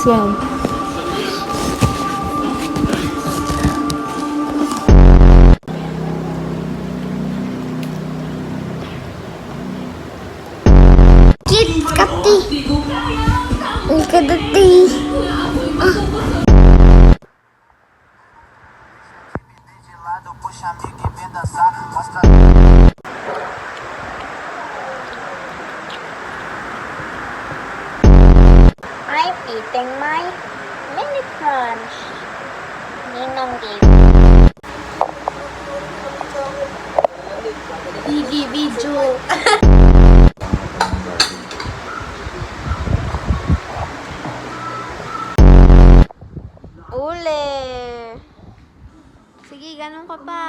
yan. Kit Kati. Ang kadati. I'm eating my mini crunch. Ninong gave. Gigi video. Ule. Sige, ganun ka pa.